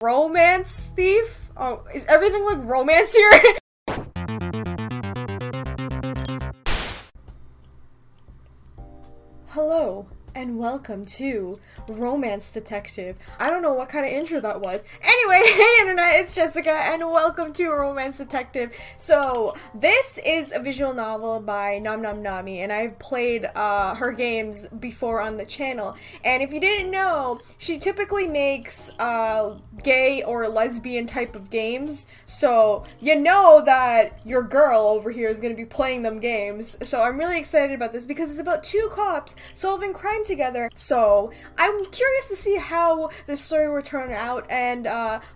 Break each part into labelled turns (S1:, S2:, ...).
S1: Romance thief? Oh, is everything like romance here? Hello, and welcome to Romance Detective. I don't know what kind of intro that was. Anyway, hey internet, it's Jessica, and welcome to Romance Detective. So, this is a visual novel by NomnomNami, and I've played her games before on the channel. And if you didn't know, she typically makes gay or lesbian type of games. So, you know that your girl over here is going to be playing them games. So, I'm really excited about this because it's about two cops solving crime together. So I'm curious to see how this story will turn out, and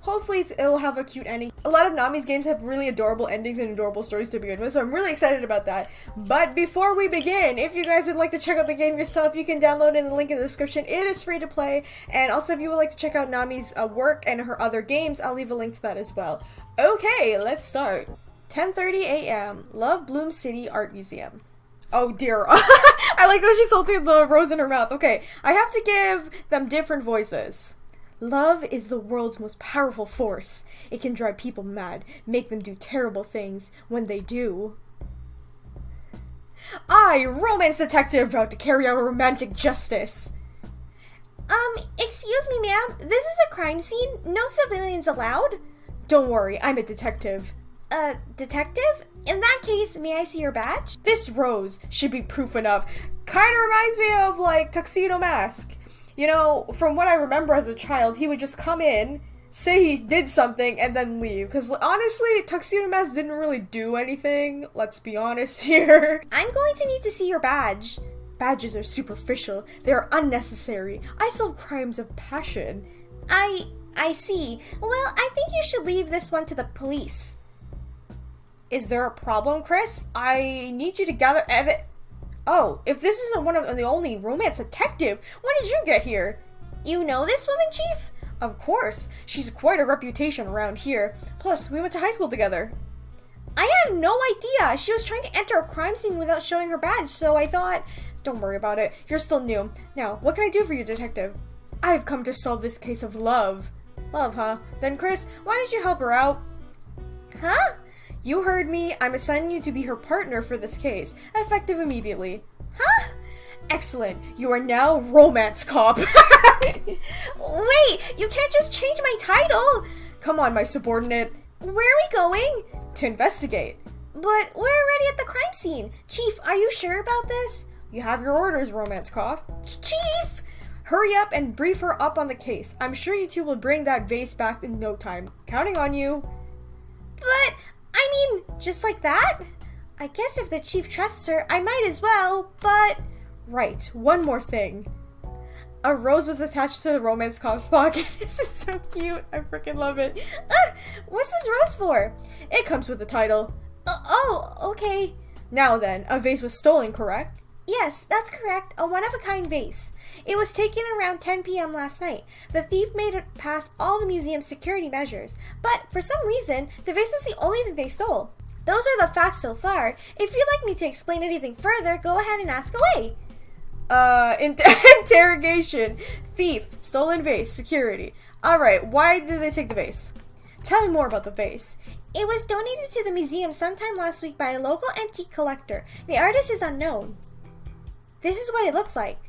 S1: hopefully it'll have a cute ending. A lot of Nami's games have really adorable endings and adorable stories to begin with, so I'm really excited about that. But before we begin, if you guys would like to check out the game yourself, you can download it in the link in the description. It is free to play, and also if you would like to check out Nami's work and her other games, I'll leave a link to that as well. Okay, let's start. 10:30 a.m. Love Bloom City Art Museum. Oh dear. I like how she's holding the rose in her mouth. Okay, I have to give them different voices. Love is the world's most powerful force. It can drive people mad, make them do terrible things when they do. I, romance detective, about to carry out a romantic justice. Excuse me, ma'am. This is a crime scene. No civilians allowed. Don't worry, I'm a detective. Detective? In that case, may I see your badge? This rose should be proof enough. Kinda reminds me of, like, Tuxedo Mask. You know, from what I remember as a child, he would just come in, say he did something, and then leave. Because, honestly, Tuxedo Mask didn't really do anything. Let's be honest here. I'm going to need to see your badge. Badges are superficial. They are unnecessary. I solve crimes of passion. I see. Well, I think you should leave this one to the police. Is there a problem, Chris? I need you to gather evidence. Oh, if this isn't one of the only romance detective, when did you get here? You know this woman, Chief? Of course. She's quite a reputation around here. Plus, we went to high school together. I had no idea. She was trying to enter a crime scene without showing her badge, so I thought, don't worry about it. You're still new. Now, what can I do for you, detective? I've come to solve this case of love. Love, huh? Then, Chris, why don't you help her out? Huh? You heard me. I'm assigning you to be her partner for this case. Effective immediately. Huh? Excellent. You are now romance cop. Wait, you can't just change my title. Come on, my subordinate. Where are we going? To investigate. But we're already at the crime scene. Chief, are you sure about this? You have your orders, romance cop. Chief! Hurry up and brief her up on the case. I'm sure you two will bring that vase back in no time. Counting on you. But I mean, just like that? I guess if the chief trusts her, I might as well, but... Right, one more thing. A rose was attached to the romance cop's pocket. This is so cute. I freaking love it. What's this rose for? It comes with the title. Oh, okay. Now then, a vase was stolen, correct? Yes, that's correct. A one-of-a-kind vase. It was taken around 10 p.m. last night. The thief made it past all the museum's security measures, but for some reason, the vase was the only thing they stole. Those are the facts so far. If you'd like me to explain anything further, go ahead and ask away. Interrogation. Thief, stolen vase, security. Alright, why did they take the vase? Tell me more about the vase. It was donated to the museum sometime last week by a local antique collector. The artist is unknown. This is what it looks like.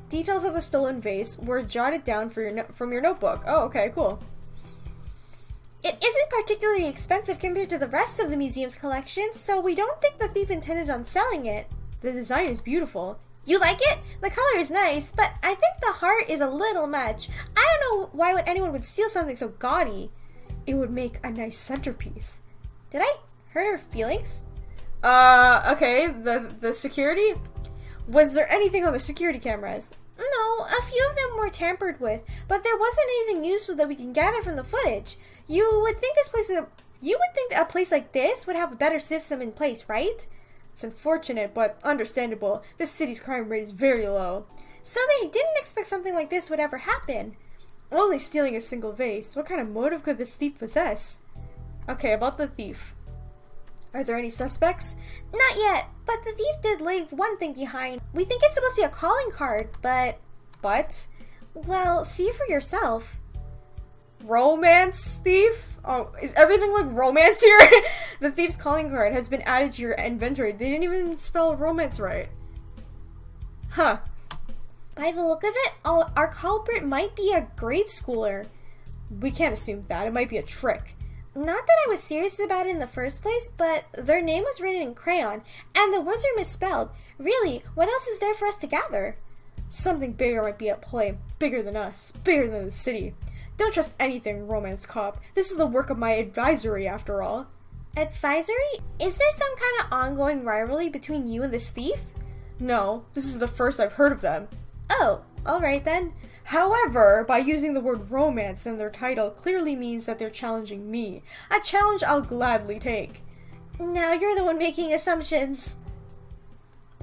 S1: Details of the stolen vase were jotted down from your notebook. Oh, okay, cool. It isn't particularly expensive compared to the rest of the museum's collection, so we don't think the thief intended on selling it. The design is beautiful. You like it? The color is nice, but I think the heart is a little much. I don't know why anyone would steal something so gaudy. It would make a nice centerpiece. Did I hurt her feelings? Okay, the security? Was there anything on the security cameras? No, a few of them were tampered with, but there wasn't anything useful that we can gather from the footage. You would think a place like this would have a better system in place, right? It's unfortunate, but understandable. This city's crime rate is very low. So they didn't expect something like this would ever happen. Only stealing a single vase. What kind of motive could this thief possess? Okay, about the thief. Are there any suspects? Not yet, but the thief did leave one thing behind. We think it's supposed to be a calling card, but... But? Well, see for yourself. Romance thief? Oh, is everything like romance here? The thief's calling card has been added to your inventory. They didn't even spell romance right. Huh. By the look of it, our culprit might be a grade schooler. We can't assume that. It might be a trick. Not that I was serious about it in the first place, but their name was written in crayon, and the words are misspelled. Really, what else is there for us to gather? Something bigger might be at play. Bigger than us. Bigger than the city. Don't trust anything, romance cop. This is the work of my advisory, after all. Advisory? Is there some kind of ongoing rivalry between you and this thief? No, this is the first I've heard of them. Oh, alright then. However, by using the word romance in their title clearly means that they're challenging me. A challenge I'll gladly take. Now you're the one making assumptions.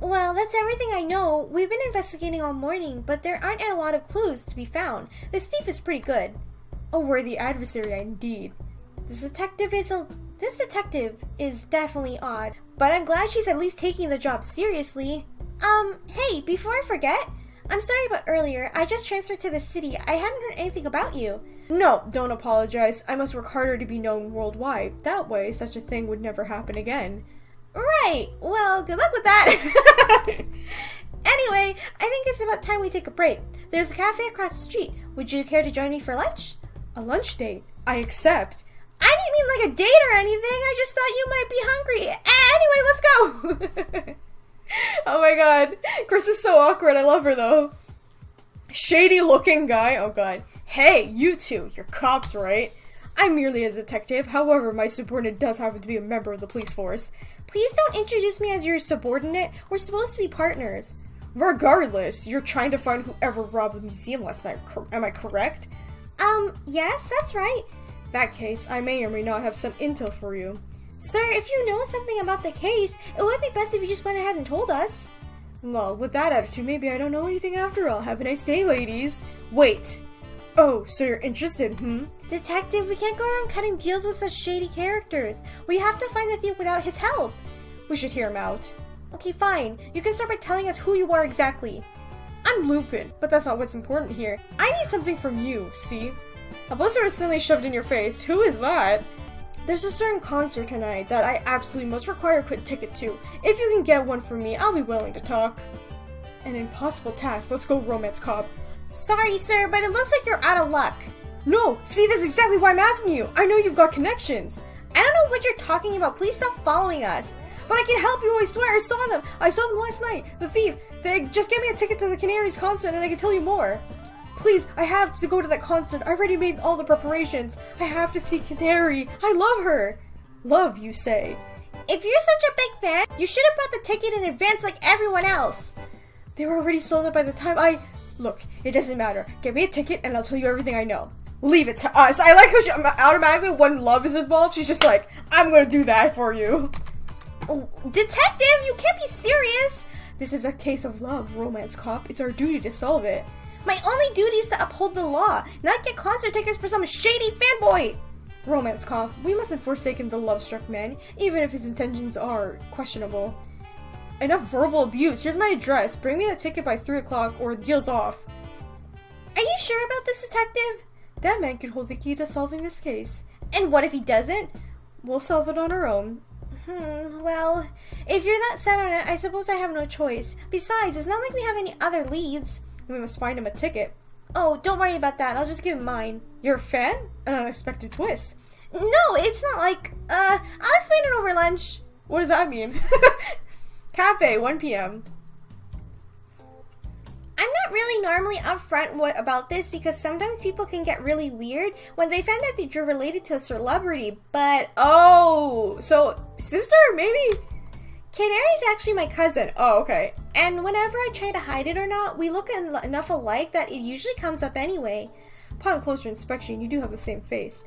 S1: Well, that's everything I know. We've been investigating all morning, but there aren't a lot of clues to be found. This thief is pretty good. A worthy adversary indeed. This detective is definitely odd, but I'm glad she's at least taking the job seriously. Hey, before I forget, I'm sorry about earlier. I just transferred to the city. I hadn't heard anything about you. No, don't apologize. I must work harder to be known worldwide. That way, such a thing would never happen again. Right. Well, good luck with that. Anyway, I think it's about time we take a break. There's a cafe across the street. Would you care to join me for lunch? A lunch date? I accept. I didn't mean like a date or anything. I just thought you might be hungry. Anyway, let's go. Oh my god. Chris is so awkward. I love her though. Shady looking guy. Oh god. Hey, you two. You're cops, right? I'm merely a detective. However, my subordinate does happen to be a member of the police force. Please don't introduce me as your subordinate. We're supposed to be partners. Regardless, you're trying to find whoever robbed the museum last night. Am I correct? Yes, that's right. In that case, I may or may not have some intel for you. Sir, if you know something about the case, it would be best if you just went ahead and told us. Well, with that attitude, maybe I don't know anything after all. Have a nice day, ladies. Wait. Oh, so you're interested, Detective, we can't go around cutting deals with such shady characters. We have to find the thief without his help. We should hear him out. Okay, fine. You can start by telling us who you are exactly. I'm Lupin, but that's not what's important here. I need something from you, see? A poster is suddenly shoved in your face. Who is that? There's a certain concert tonight that I absolutely must require a quick ticket to. If you can get one for me, I'll be willing to talk. An impossible task. Let's go, romance cop. Sorry, sir, but it looks like you're out of luck. No, see, that's exactly why I'm asking you. I know you've got connections. I don't know what you're talking about. Please stop following us. But I can help you, I swear. I saw them. I saw them last night. The thief. They just gave me a ticket to the Canaries concert and I can tell you more. Please, I have to go to that concert. I already made all the preparations. I have to see Canary. I love her. Love, you say? If you're such a big fan, you should have bought the ticket in advance like everyone else. They were already sold out by the time I... Look, it doesn't matter. Give me a ticket and I'll tell you everything I know. Leave it to us. I like how she automatically, when love is involved, she's just like, I'm gonna do that for you. Oh, detective, you can't be serious. This is a case of love, romance cop. It's our duty to solve it. My only duty is to uphold the law, not get concert tickets for some shady fanboy. Romance cop, we mustn't forsaken the love-struck man, even if his intentions are questionable. Enough verbal abuse. Here's my address. Bring me the ticket by 3 o'clock or the deal's off. Are you sure about this, detective? That man could hold the key to solving this case. And what if he doesn't? We'll solve it on our own. Well, if you're that set on it, I suppose I have no choice. Besides, it's not like we have any other leads. We must find him a ticket. Oh, don't worry about that. I'll just give him mine. You're a fan? An unexpected twist. No, it's not like, I'll explain it over lunch. What does that mean? Cafe, 1 p.m. I'm not really normally upfront about this because sometimes people can get really weird when they find out that you're related to a celebrity, but oh, so sister, maybe? Canary's actually my cousin. Oh, okay. And whenever I try to hide it or not, we look enough alike that it usually comes up anyway. Upon closer inspection, you do have the same face.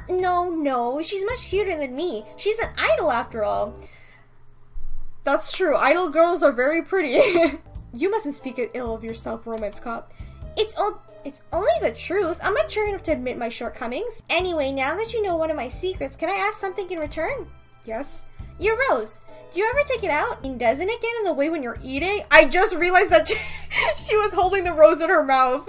S1: No, she's much cuter than me. She's an idol after all. That's true. Idol girls are very pretty. You mustn't speak ill of yourself, romance cop. It's only the truth. I'm mature enough to admit my shortcomings. Anyway, now that you know one of my secrets, can I ask something in return? Yes. Your rose. Do you ever take it out? And doesn't it get in the way when you're eating? I just realized that she was holding the rose in her mouth.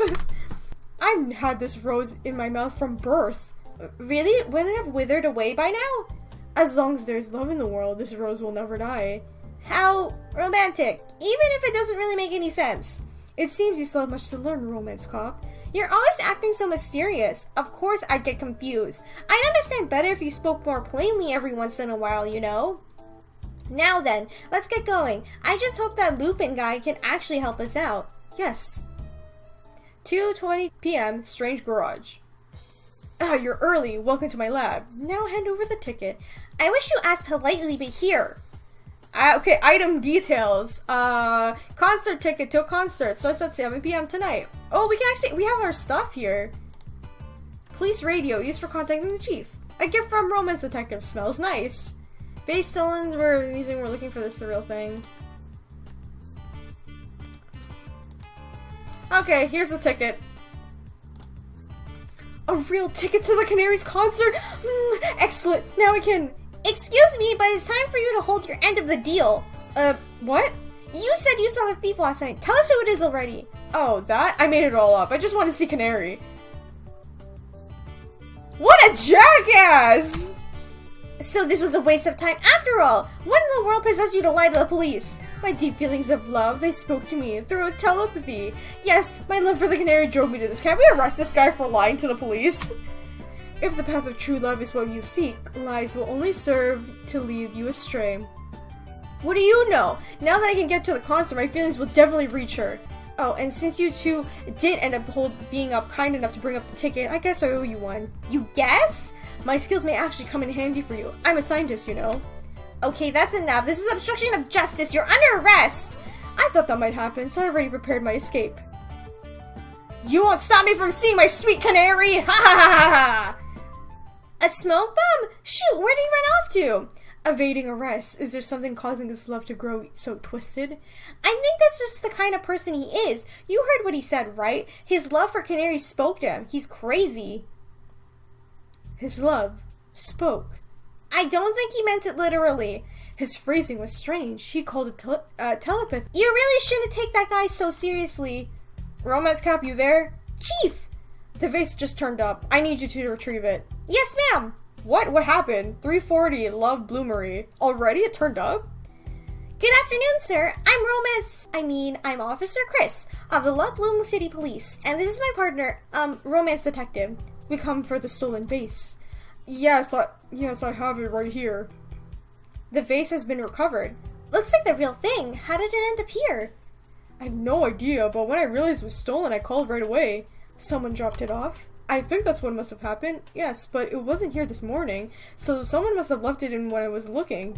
S1: I've had this rose in my mouth from birth. Really? Wouldn't it have withered away by now? As long as there's love in the world, this rose will never die. How romantic. Even if it doesn't really make any sense. It seems you still have much to learn, romance cop. You're always acting so mysterious. Of course I'd get confused. I'd understand better if you spoke more plainly every once in a while, you know? Now then, let's get going. I just hope that Lupin guy can actually help us out. Yes. 2:20 p.m. Strange Garage. Ah, you're early. Welcome to my lab. Now hand over the ticket. I wish you asked politely, but here. Okay, item details. Concert ticket to a concert. Starts at 7 p.m. tonight. Oh, we have our stuff here. Police radio used for contacting the chief. A gift from Romance Detective. Smells nice. Base stolen. We're looking for the surreal thing. Okay, here's the ticket. A real ticket to the Canaries concert? Excellent. Now we can... Excuse me, but it's time for you to hold your end of the deal. What? You said you saw the thief last night. Tell us who it is already. Oh, that? I made it all up. I just want to see Canary. What a jackass! So this was a waste of time after all. What in the world possessed you to lie to the police? My deep feelings of love, they spoke to me through telepathy. Yes, my love for the Canary drove me to this. Can't we arrest this guy for lying to the police? If the path of true love is what you seek, lies will only serve to lead you astray. What do you know? Now that I can get to the concert, my feelings will definitely reach her. Oh, and since you two did end up being kind enough to bring up the ticket, I guess I owe you one. You guess? My skills may actually come in handy for you. I'm a scientist, you know. Okay, that's enough. This is obstruction of justice. You're under arrest. I thought that might happen, so I already prepared my escape. You won't stop me from seeing my sweet Canary! Ha ha ha ha ha! A smoke bomb? Shoot, where did he run off to? Evading arrest. Is there something causing his love to grow so twisted? I think that's just the kind of person he is. You heard what he said, right? His love for Canary spoke to him. He's crazy. His love spoke. I don't think he meant it literally. His phrasing was strange. He called it telepathy. You really shouldn't take that guy so seriously. Romance Cap, you there? Chief! The vase just turned up. I need you to retrieve it. Yes, ma'am! What? What happened? 3:40, Love Bloomery. Already it turned up? Good afternoon, sir. I'm Officer Chris of the Love Bloom City Police, and this is my partner, Romance Detective. We come for the stolen vase. Yes, I have it right here. The vase has been recovered. Looks like the real thing. How did it end up here? I have no idea, but when I realized it was stolen, I called right away. Someone dropped it off. I think that's what must have happened. Yes, but it wasn't here this morning, so someone must have left it in when I was looking.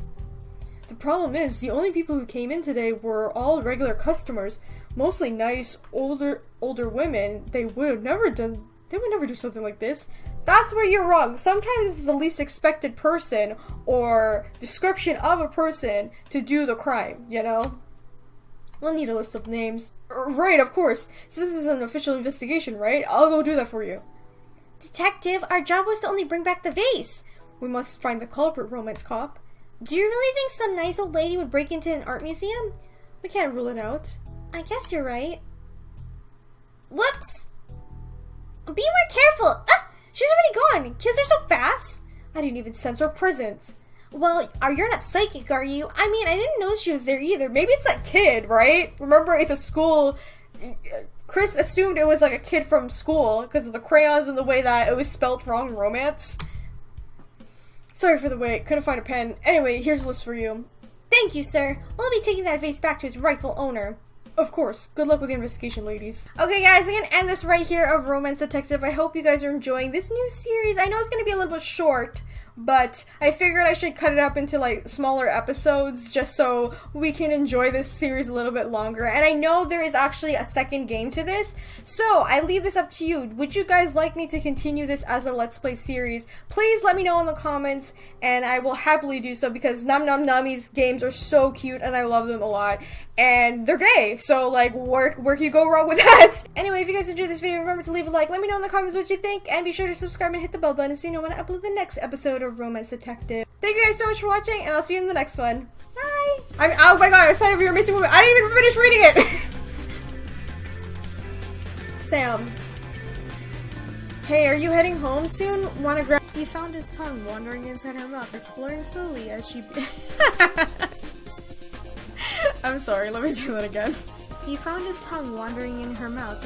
S1: The problem is, the only people who came in today were all regular customers, mostly nice, older women. They would never do something like this. That's where you're wrong. Sometimes this is the least expected person or description of a person to do the crime, you know? We'll need a list of names. Right, of course. Since this is an official investigation, right? I'll go do that for you. Detective, our job was to only bring back the vase. We must find the culprit, Romance Cop. Do you really think some nice old lady would break into an art museum? We can't rule it out. I guess you're right. Whoops! Be more careful! Ah! She's already gone! Kids are so fast! I didn't even sense her presence. Well, you're not psychic, are you? I mean, I didn't know she was there either. Maybe it's that kid, right? Remember, it's a school... Chris assumed it was like a kid from school because of the crayons and the way that it was spelled wrong, romance. Sorry for the wait, couldn't find a pen. Anyway, here's a list for you. Thank you, sir. We'll be taking that vase back to its rightful owner. Of course. Good luck with the investigation, ladies. Okay, guys, I'm gonna end this right here of Romance Detective. I hope you guys are enjoying this new series. I know it's gonna be a little bit short, but I figured I should cut it up into like smaller episodes just so we can enjoy this series a little bit longer. And I know there is actually a second game to this, so I leave this up to you. Would you guys like me to continue this as a Let's Play series? Please let me know in the comments, and I will happily do so because NomnomNami's games are so cute and I love them a lot. And they're gay, so like where can you go wrong with that? Anyway, if you guys enjoyed this video, remember to leave a like, let me know in the comments what you think, and be sure to subscribe and hit the bell button so you know when I upload the next episode of Romance Detective. Thank you guys so much for watching, and I'll see you in the next one. Bye! Oh my god, I signed up for your missing woman. I didn't even finish reading it! Sam. Hey, are you heading home soon? Wanna grab— He found his tongue wandering inside her mouth, exploring slowly as she— I'm sorry, let me do that again. He found his tongue wandering in her mouth.